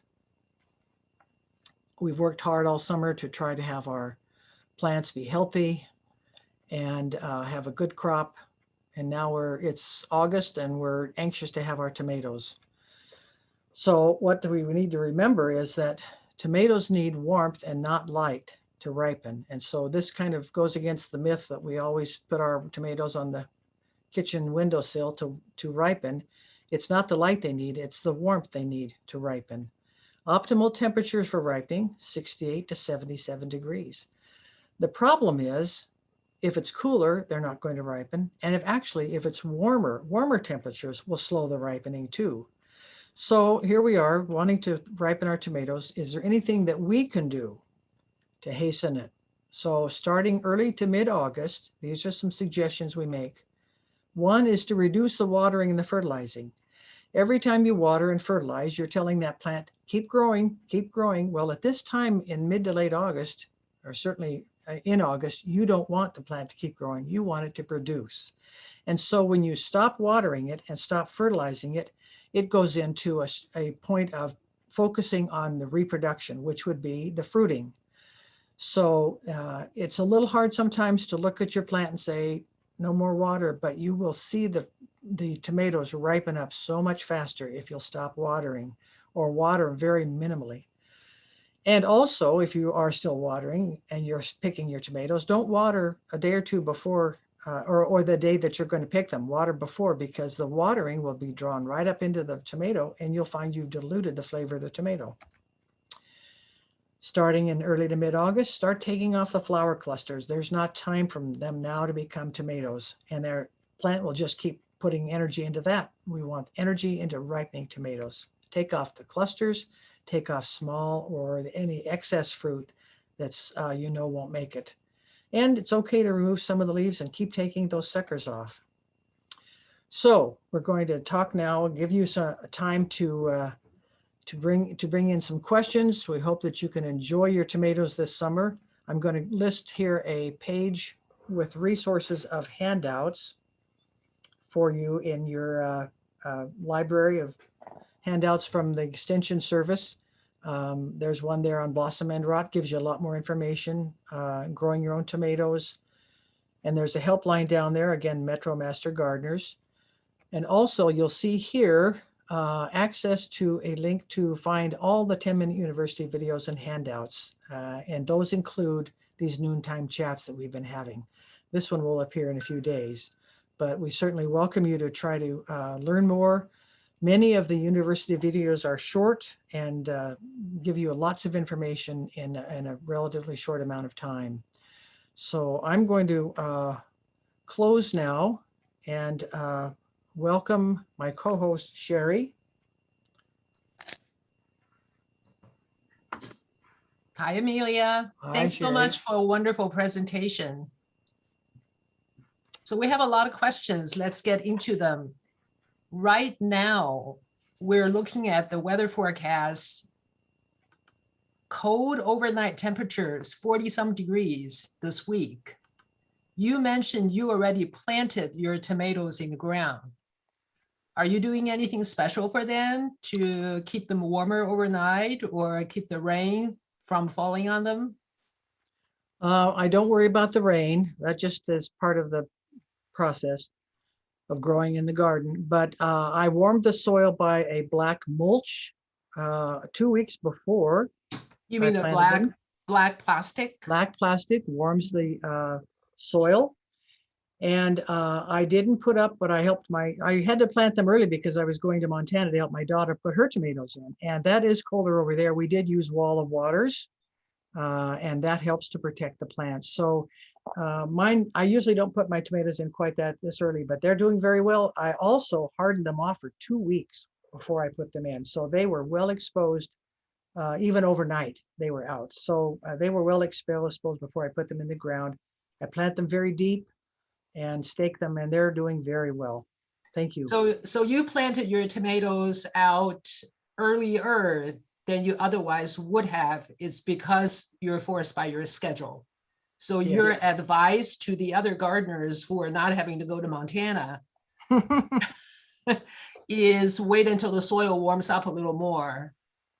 We've worked hard all summer to try to have our plants be healthy and have a good crop. And now it's August and we're anxious to have our tomatoes. So what we need to remember is that tomatoes need warmth and not light to ripen. And so this kind of goes against the myth that we always put our tomatoes on the kitchen windowsill to ripen. It's not the light they need, it's the warmth they need to ripen. Optimal temperatures for ripening, 68 to 77 degrees. The problem is, if it's cooler, they're not going to ripen. And if it's warmer temperatures will slow the ripening too. So here we are wanting to ripen our tomatoes. Is there anything that we can do to hasten it? So starting early to mid-August, these are some suggestions we make. One is to reduce the watering and the fertilizing. Every time you water and fertilize, you're telling that plant, keep growing, keep growing. Well, at this time in mid to late August, or certainly in August, you don't want the plant to keep growing. You want it to produce. And so when you stop watering it and stop fertilizing it, it goes into a point of focusing on the reproduction, which would be the fruiting. So it's a little hard sometimes to look at your plant and say, no more water, but you will see the tomatoes ripen up so much faster if you'll stop watering or water very minimally. And also, if you are still watering and you're picking your tomatoes, don't water a day or two before or the day that you're going to pick them. Water before, because the watering will be drawn right up into the tomato and you'll find you've diluted the flavor of the tomato. Starting in early to mid-August, start taking off the flower clusters. There's not time for them now to become tomatoes, and their plant will just keep putting energy into that. We want energy into ripening tomatoes. Take off the clusters, take off small or any excess fruit that's won't make it. And it's okay to remove some of the leaves and keep taking those suckers off. So we're going to talk now, give you some time to bring in some questions. We hope that you can enjoy your tomatoes this summer. I'm going to list here a page with resources of handouts for you in your library of handouts from the Extension Service. There's one there on blossom end rot, gives you a lot more information, growing your own tomatoes. And there's a helpline down there, again, Metro Master Gardeners. And also you'll see here access to a link to find all the 10-Minute University videos and handouts. And those include these noontime chats that we've been having. This one will appear in a few days, but we certainly welcome you to try to learn more. Many of the university videos are short and give you lots of information in a relatively short amount of time. So I'm going to close now and welcome my co-host, Sherry. Hi, Amelia. Thanks so much for a wonderful presentation. So we have a lot of questions. Let's get into them. Right now, we're looking at the weather forecast. Cold overnight temperatures, 40-some degrees this week. You mentioned you already planted your tomatoes in the ground. Are you doing anything special for them to keep them warmer overnight or keep the rain from falling on them? I don't worry about the rain. That just is part of the process of growing in the garden. But I warmed the soil by a black mulch 2 weeks before You I mean the planted them. black plastic? Black plastic warms the soil. And I didn't put up, but I had to plant them early because I was going to Montana to help my daughter put her tomatoes in. And that is colder over there. We did use wall of waters, and that helps to protect the plants. So mine, I usually don't put my tomatoes in quite this early, but they're doing very well. I also hardened them off for 2 weeks before I put them in. So they were well exposed, even overnight, they were out. So they were well exposed before I put them in the ground. I plant them very deep and stake them, and they're doing very well. Thank you. So you planted your tomatoes out earlier than you otherwise would have. It's because you're forced by your schedule. So Yes. your advice to the other gardeners who are not having to go to Montana is wait until the soil warms up a little more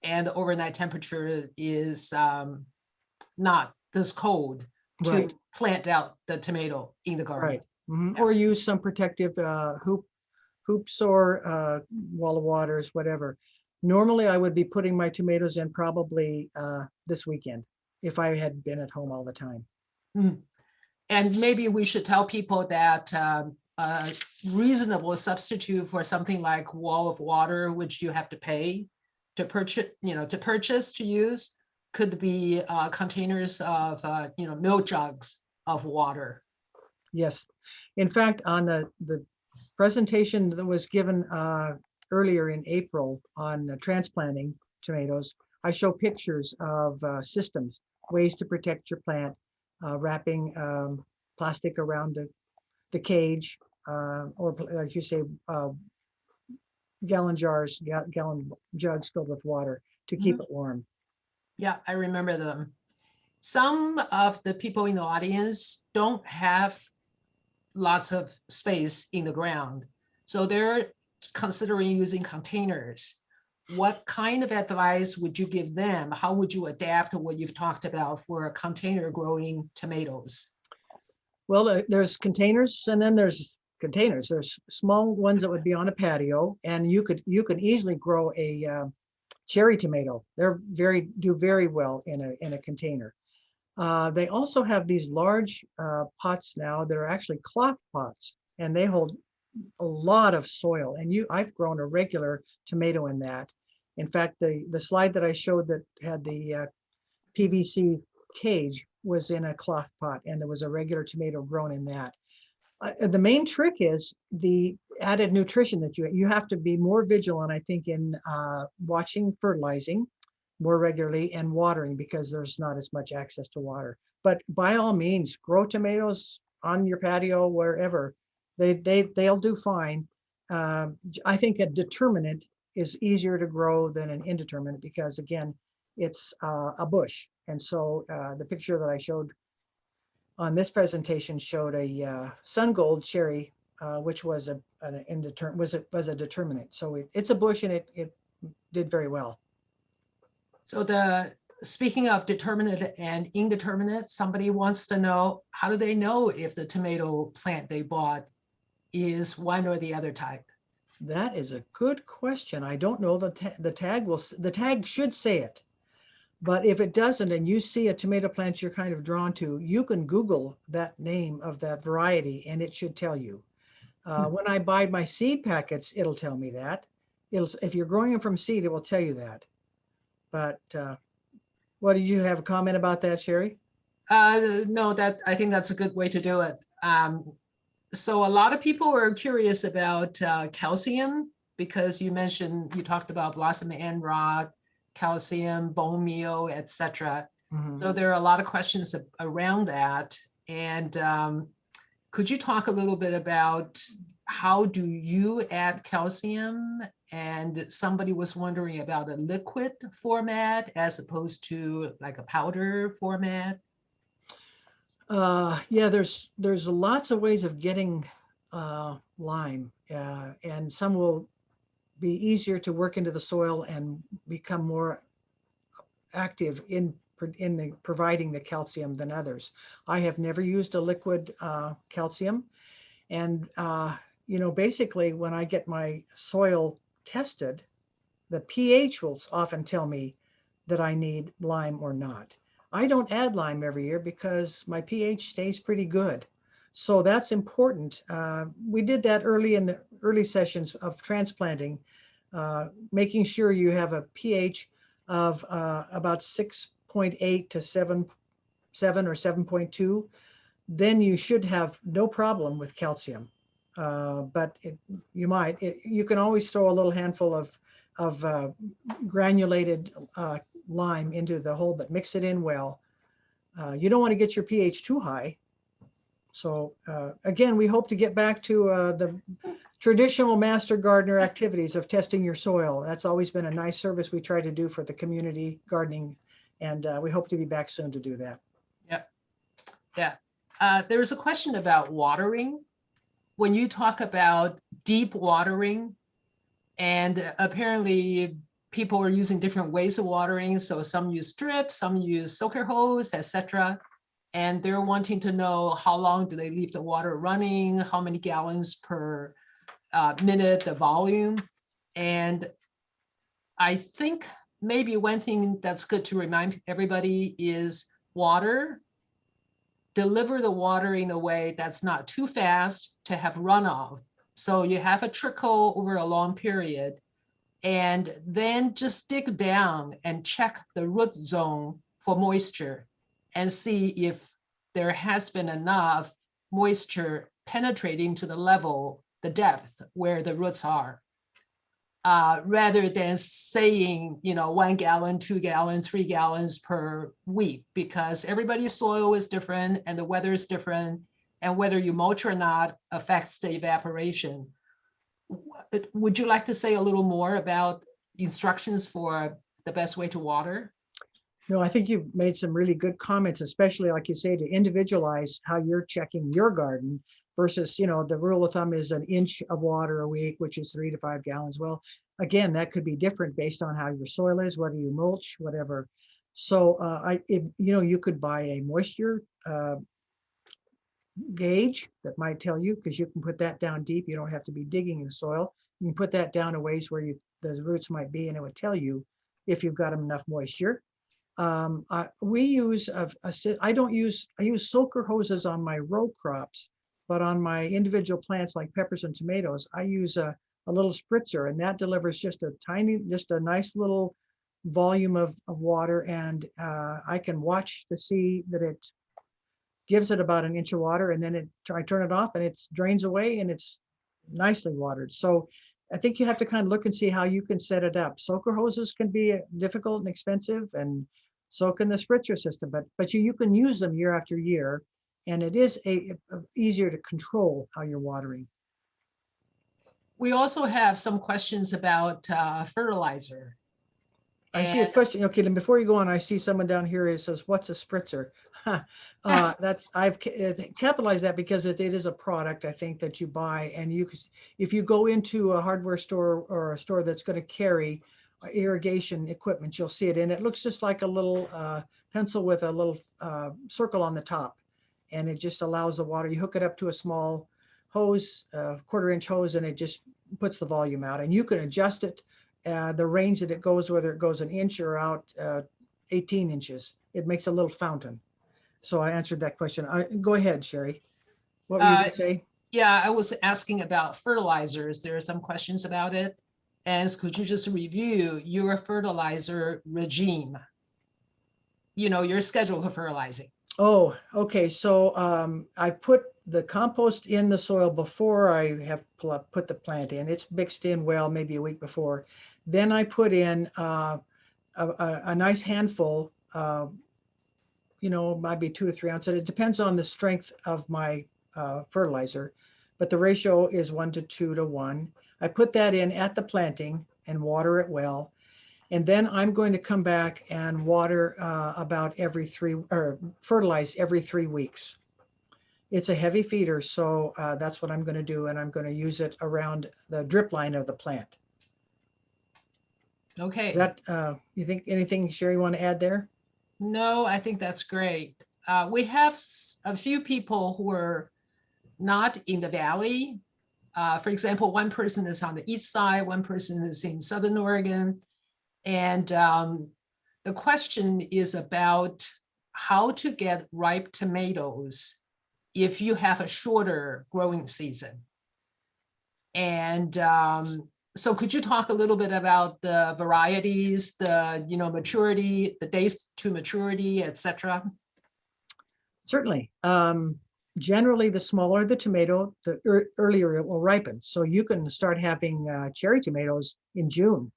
and the overnight temperature is not this cold to Right. plant out the tomato in the garden. Right. Or use some protective hoops or wall of waters, whatever. Normally, I would be putting my tomatoes in probably this weekend if I had been at home all the time. And maybe we should tell people that a reasonable substitute for something like wall of water, which you have to pay to purchase to use, could be containers of milk jugs of water. Yes. In fact, on the presentation that was given earlier in April on transplanting tomatoes, I show pictures of systems, ways to protect your plant, wrapping plastic around the cage, or like you say, gallon jugs filled with water to keep it warm. Yeah, I remember them. Some of the people in the audience don't have lots of space in the ground, so they're considering using containers. What kind of advice would you give them? How would you adapt to what you've talked about for container growing tomatoes? Well, there's containers, and then there's containers. There's small ones that would be on a patio, and you could easily grow a cherry tomato. They're do very well in a container. They also have these large pots now that are actually cloth pots, and they hold a lot of soil. And I've grown a regular tomato in that. In fact, the slide that I showed that had the PVC cage was in a cloth pot, and there was a regular tomato grown in that. The main trick is the added nutrition that you have to be more vigilant, I think, in watching fertilizing more regularly and watering, because there's not as much access to water. But by all means, grow tomatoes on your patio, wherever. They'll do fine. I think a determinate is easier to grow than an indeterminate because, again, it's a bush. And so the picture that I showed on this presentation showed a sun gold cherry, which was a determinate. So it's a bush, and it did very well. So speaking of determinate and indeterminate, somebody wants to know, how do they know if the tomato plant they bought is one or the other type? That is a good question. I don't know. The tag should say it. But if it doesn't, and you see a tomato plant you're kind of drawn to, you can Google that name of that variety, and it should tell you. When I buy my seed packets, it'll tell me that. If you're growing them from seed, it will tell you that. But what, did you have a comment about that, Sherry? No, I think that's a good way to do it. So a lot of people are curious about calcium, because you talked about blossom end rot, calcium, bone meal, etc. So there are a lot of questions around that. And could you talk a little bit about how do you add calcium? And somebody was wondering about a liquid format as opposed to like a powder format. Yeah, there's lots of ways of getting lime. and some will be easier to work into the soil and become more active in providing the calcium than others. I have never used a liquid calcium. And, basically when I get my soil tested, the pH will often tell me that I need lime or not. I don't add lime every year because my pH stays pretty good. So that's important. We did that early in the early sessions of transplanting, making sure you have a pH of about 6.8 to 7 or 7.2. Then you should have no problem with calcium. But you can always throw a little handful of granulated lime into the hole, but mix it in well. You don't want to get your pH too high. So again, we hope to get back to the traditional master gardener activities of testing your soil. That's always been a nice service we try to do for the community gardening, and we hope to be back soon to do that. Yep. Yeah. There's a question about watering. When you talk about deep watering, and apparently people are using different ways of watering. So some use drip, some use soaker hose, etc. And they're wanting to know how long do they leave the water running, how many gallons per minute, the volume. And I think maybe one thing that's good to remind everybody is deliver the water in a way that's not too fast to have runoff. So you have a trickle over a long period, and then just dig down and check the root zone for moisture and see if there has been enough moisture penetrating to the level, the depth where the roots are. Rather than saying, 1 gallon, 2 gallons, 3 gallons per week, because everybody's soil is different and the weather is different, and whether you mulch or not affects the evaporation. Would you like to say a little more about instructions for the best way to water? No, I think you've made some really good comments, especially like you say, to individualize how you're checking your garden versus, the rule of thumb is an inch of water a week, which is 3 to 5 gallons. Well, again, that could be different based on how your soil is, whether you mulch, whatever. So you could buy a moisture gauge that might tell you, because you can put that down deep. You don't have to be digging in the soil. You can put that down a ways where the roots might be, and it would tell you if you've got enough moisture. I use soaker hoses on my row crops, but on my individual plants like peppers and tomatoes, I use a little spritzer, and that delivers just a nice little volume of water. And I can watch to see that it gives it about an inch of water, and then I turn it off and it drains away and it's nicely watered. So I think you have to kind of look and see how you can set it up. Soaker hoses can be difficult and expensive, and so can the spritzer system, but you can use them year after year, and it is easier to control how you're watering. We also have some questions about fertilizer. I see a question. Okay, then before you go on, I see someone down here who says, "What's a spritzer?" I've capitalized that because it is a product, I think, that you buy, and if you go into a hardware store or a store that's going to carry irrigation equipment, you'll see it, and it looks just like a little pencil with a little circle on the top, and it just allows the water. You hook it up to a small hose, a 1/4-inch hose, and it just puts the volume out, and you can adjust it. The range that it goes, whether it goes an inch or out 18 inches, it makes a little fountain. So I answered that question. Go ahead, Sherry. What were you going to say? Yeah, I was asking about fertilizers. There are some questions about it. And could you just review your fertilizer regime? Your schedule for fertilizing. Oh, okay. So I put the compost in the soil before I have put the plant in. It's mixed in well, maybe a week before. Then I put in a nice handful, might be 2 to 3 ounces. It depends on the strength of my fertilizer, but the ratio is 1 to 2 to 1. I put that in at the planting and water it well. And then I'm going to come back and water about fertilize every 3 weeks. It's a heavy feeder, so that's what I'm going to do, and I'm going to use it around the drip line of the plant. Is Okay. that, you think anything, Sherry, you want to add there? No, I think that's great. We have a few people who are not in the valley. For example, one person is on the east side, one person is in Southern Oregon. And the question is about how to get ripe tomatoes if you have a shorter growing season. And so could you talk a little bit about the varieties, the maturity, the days to maturity, etc.? Certainly. Generally, the smaller the tomato, the earlier it will ripen. So you can start having cherry tomatoes in June,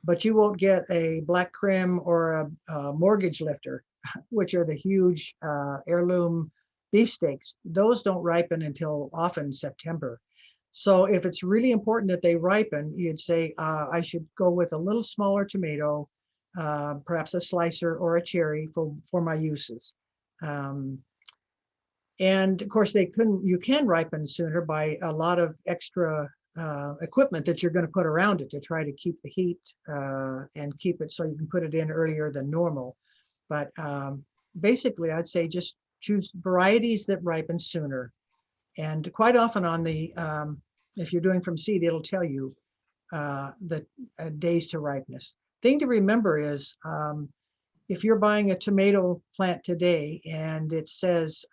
but you won't get a black crim or a mortgage lifter, which are the huge heirloom beefsteaks. Those don't ripen until often September. So if it's really important that they ripen, you'd say I should go with a little smaller tomato, perhaps a slicer or a cherry for my uses. And of course, you can ripen sooner by a lot of extra equipment that you're going to put around it to try to keep the heat and keep it so you can put it in earlier than normal. But basically, I'd say just choose varieties that ripen sooner. And quite often on the, if you're doing from seed, it'll tell you the days to ripeness. Thing to remember is if you're buying a tomato plant today and it says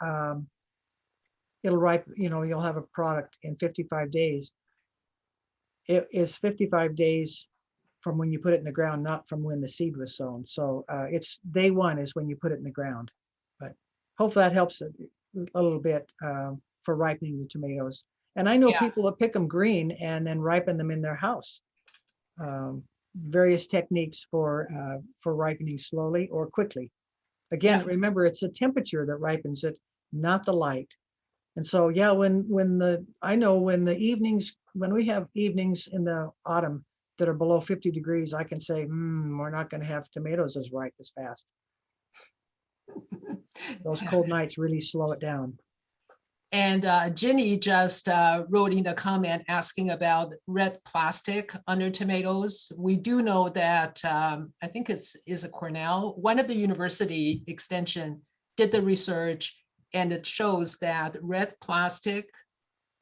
it'll ripen, you'll have a product in 55 days. It is 55 days from when you put it in the ground, not from when the seed was sown. So it's day one is when you put it in the ground. But hopefully that helps a little bit for ripening the tomatoes. And I know Yeah. people that pick them green and then ripen them in their house. Various techniques for ripening slowly or quickly. Again, Yeah. remember it's the temperature that ripens it, not the light. And so, yeah, I know when we have evenings in the autumn that are below 50 degrees, I can say, we're not going to have tomatoes as ripe as fast. Those cold nights really slow it down. And Ginny just wrote in the comment asking about red plastic under tomatoes. We do know that, I think is a Cornell, one of the university extension did the research, and it shows that red plastic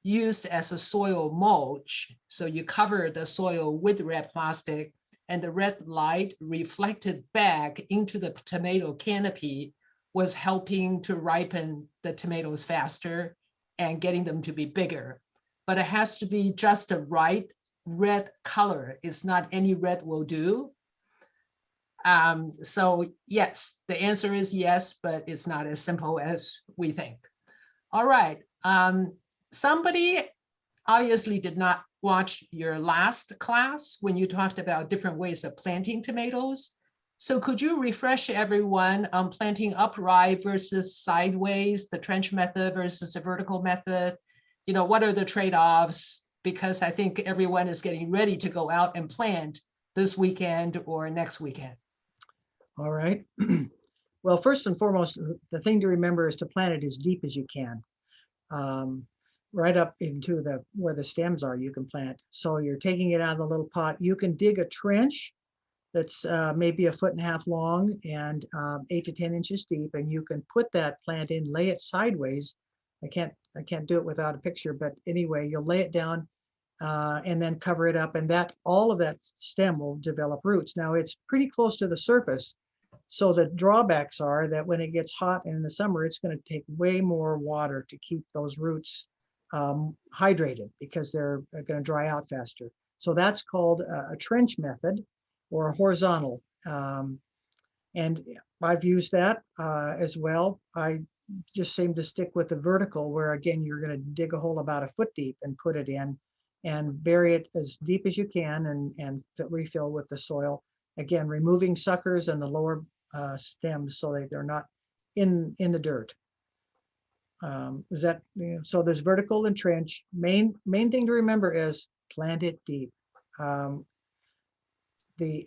used as a soil mulch. So you cover the soil with red plastic, and the red light reflected back into the tomato canopy was helping to ripen the tomatoes faster and getting them to be bigger. But it has to be just the right red color. It's not any red will do. So yes, the answer is yes, but it's not as simple as we think. All right. Somebody obviously did not watch your last class when you talked about different ways of planting tomatoes. So could you refresh everyone on planting upright versus sideways, the trench method versus the vertical method? What are the trade-offs? Because I think everyone is getting ready to go out and plant this weekend or next weekend. All right. Well, first and foremost, the thing to remember is to plant it as deep as you can. Right up into where the stems are, you can plant. So you're taking it out of the little pot. You can dig a trench that's maybe 1.5 feet long and 8 to 10 inches deep, and you can put that plant in, lay it sideways. I can't do it without a picture, but anyway, you'll lay it down and then cover it up, and all of that stem will develop roots. Now it's pretty close to the surface, so the drawbacks are that when it gets hot in the summer, it's going to take way more water to keep those roots hydrated because they're going to dry out faster. So that's called a trench method or a horizontal. And I've used that as well. I just seem to stick with the vertical where again, you're going to dig a hole about 1 foot deep and put it in and bury it as deep as you can and refill with the soil. Again, removing suckers and the lower stems so that they're not in the dirt. So there's vertical and trench. Main thing to remember is plant it deep. The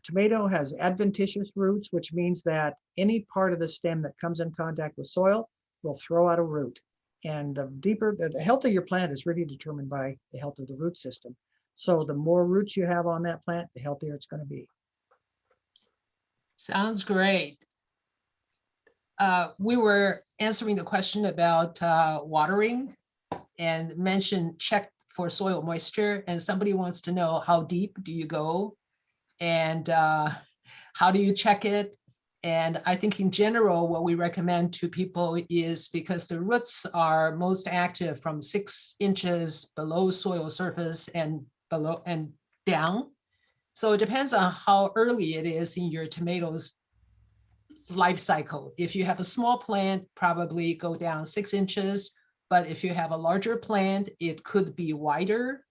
tomato has adventitious roots, which means that any part of the stem that comes in contact with soil will throw out a root. And the deeper, the health of your plant is really determined by the health of the root system. So the more roots you have on that plant, the healthier it's going to be. Sounds great. We were answering the question about watering and mentioned check for soil moisture. And somebody wants to know, how deep do you go? And how do you check it? And I think in general, what we recommend to people is, because the roots are most active from 6 inches below soil surface and below and down. So it depends on how early it is in your tomatoes life cycle. If you have a small plant, probably go down 6 inches. But if you have a larger plant, it could be wider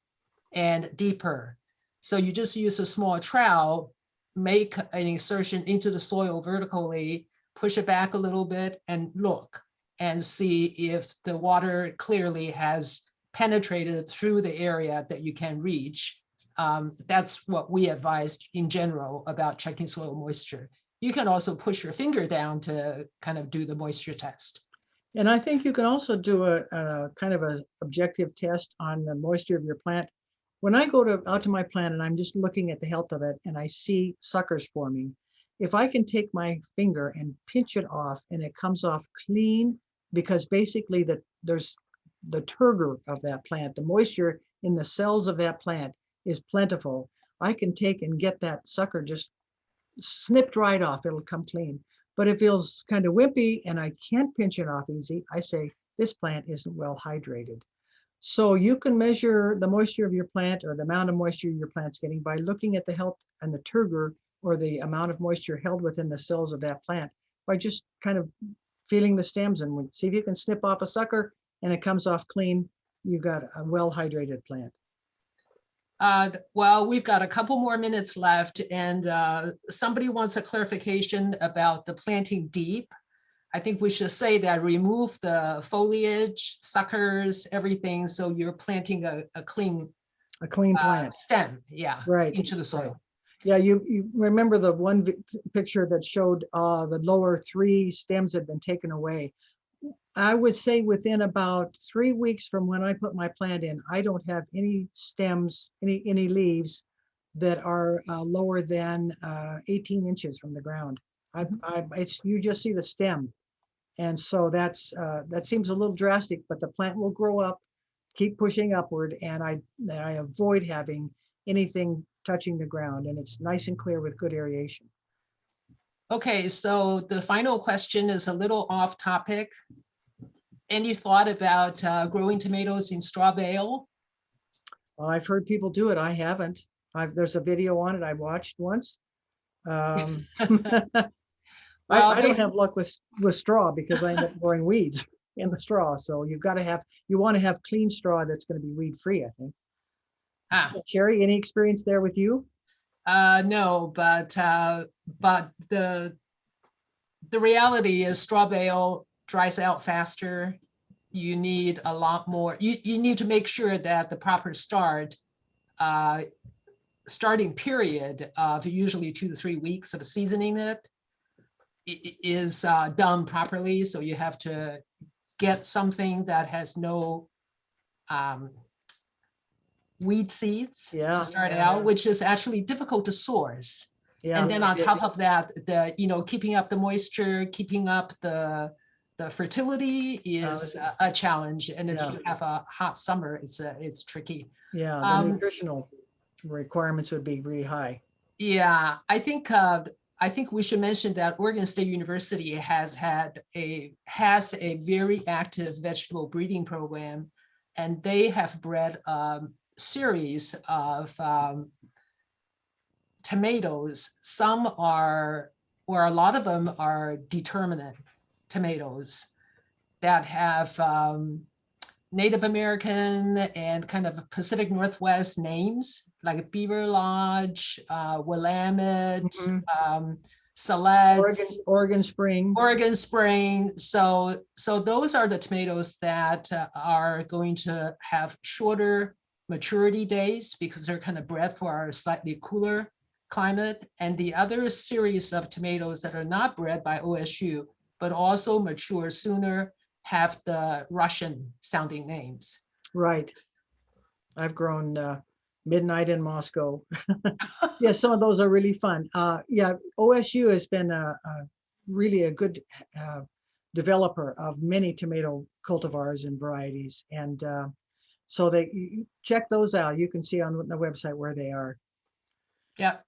and deeper. So you just use a small trowel, make an insertion into the soil vertically, push it back a little bit and look and see if the water clearly has penetrated through the area that you can reach. That's what we advised in general about checking soil moisture. You can also push your finger down to kind of do the moisture test. And I think you can also do a kind of an objective test on the moisture of your plant. When I go out to my plant and I'm just looking at the health of it and I see suckers forming, if I can take my finger and pinch it off and it comes off clean, because basically there's the turgor of that plant, the moisture in the cells of that plant is plentiful, I can take and get that sucker just snipped right off, it'll come clean. But if it feels kind of wimpy and I can't pinch it off easy, I say this plant isn't well hydrated. So you can measure the moisture of your plant or the amount of moisture your plant's getting by looking at the health and the turgor, or the amount of moisture held within the cells of that plant, by just kind of feeling the stems and see if you can snip off a sucker and it comes off clean. You've got a well hydrated plant. Well, we've got a couple more minutes left, and somebody wants a clarification about the planting deep. I think we should say that remove the foliage, suckers, everything, so you're planting a clean plant. Stem, yeah, right into the soil. Right. Yeah, you remember the one picture that showed the lower 3 stems had been taken away. I would say within about 3 weeks from when I put my plant in, I don't have any stems, any leaves that are lower than 18 inches from the ground. You just see the stem. And so that seems a little drastic, but the plant will grow up, keep pushing upward, and I avoid having anything touching the ground, and it's nice and clear with good aeration. Okay, so the final question is a little off topic. Any thought about growing tomatoes in straw bale? Well, I've heard people do it. I haven't. There's a video on it I watched once. Well, I don't have luck with straw because I end up growing weeds in the straw. So you want to have clean straw that's going to be weed free, I think. Sherry, any experience there with you? No, but the reality is straw bale dries out faster. You need a lot more. You need to make sure that the proper starting period of usually 2 to 3 weeks of seasoning it is done properly. So you have to get something that has no weed seeds to start out, which is actually difficult to source. And then on top of that, keeping up the moisture, keeping up the fertility is a challenge. And if you have a hot summer, it's tricky. Yeah, the nutritional requirements would be really high. Yeah, I think we should mention that Oregon State University has a very active vegetable breeding program, and they have bred series of tomatoes. Some are, or a lot of them are, determinate tomatoes that have Native American and kind of Pacific Northwest names, like Beaver Lodge, Willamette, Select, Oregon Spring. So those are the tomatoes that are going to have shorter maturity days because they're kind of bred for our slightly cooler climate. And the other series of tomatoes that are not bred by OSU, but also mature sooner, have the Russian sounding names. Right. I've grown Midnight in Moscow. Yeah, some of those are really fun. Yeah, OSU has been really a good developer of many tomato cultivars and varieties. And so you check those out. You can see on the website where they are. Yep.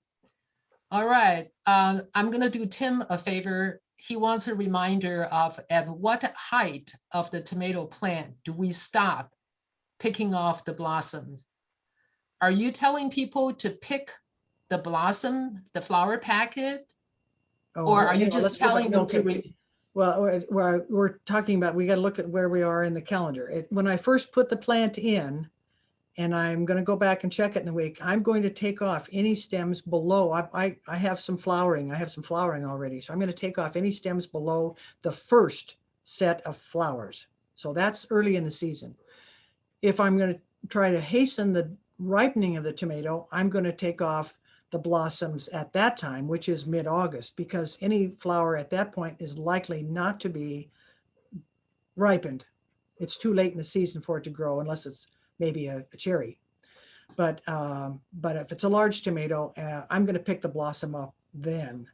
All right. I'm going to do Tim a favor. He wants a reminder of at what height of the tomato plant do we stop picking off the blossoms? Are you telling people to pick the blossom, the flower packet? Oh, Or are you hang on, just let's go back. telling them to Okay. Well, we're talking about, we got to look at where we are in the calendar. When I first put the plant in, and I'm going to go back and check it in a week, I'm going to take off any stems below. I have some flowering. I have some flowering already. So I'm going to take off any stems below the first set of flowers. So that's early in the season. If I'm going to try to hasten the ripening of the tomato, I'm going to take off the blossoms at that time, which is mid-August, because any flower at that point is likely not to be ripened. It's too late in the season for it to grow, unless it's maybe a cherry. But if it's a large tomato, I'm going to pick the blossom up then.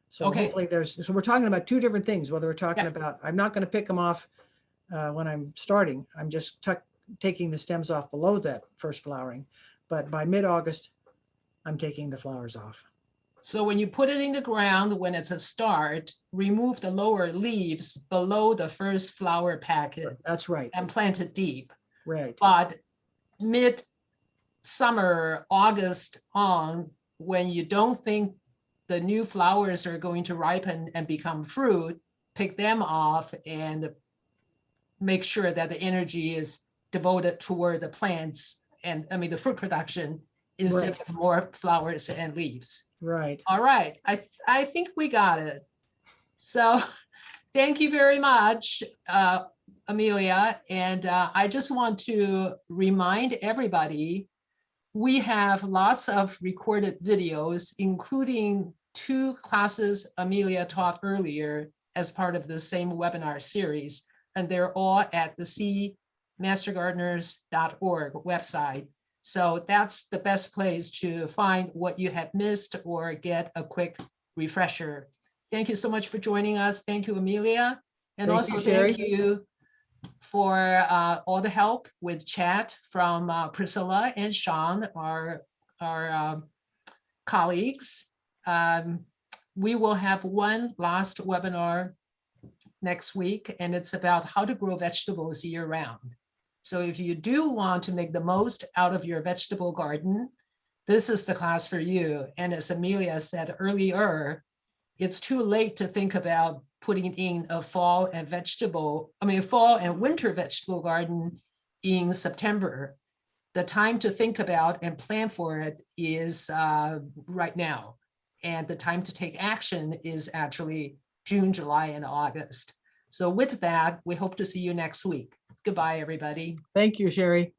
So Okay. hopefully so we're talking about two different things, whether we're talking Yeah. about, I'm not going to pick them off when I'm starting. I'm just taking the stems off below that first flowering. But by mid-August, I'm taking the flowers off. So when you put it in the ground, when it's a start, remove the lower leaves below the first flower packet That's right. and plant it deep. Right. But mid-summer, August on, when you don't think the new flowers are going to ripen and become fruit, pick them off and make sure that the energy is devoted toward the plants and the fruit production instead of more flowers and leaves. Right. All right. I think we got it. So thank you very much, Amelia. And I just want to remind everybody, we have lots of recorded videos, including 2 classes Amelia taught earlier as part of the same webinar series. And they're all at the cmastergardeners.org website. So that's the best place to find what you have missed or get a quick refresher. Thank you so much for joining us. Thank you, Amelia. And also thank you for all the help with chat from Priscilla and Sean, our colleagues. We will have one last webinar next week, and it's about how to grow vegetables year round. So if you do want to make the most out of your vegetable garden, this is the class for you. And as Amelia said earlier, it's too late to think about putting in a fall and winter vegetable garden in September. The time to think about and plan for it is right now. And the time to take action is actually June, July, and August. So with that, we hope to see you next week. Goodbye, everybody. Thank you, Sherry.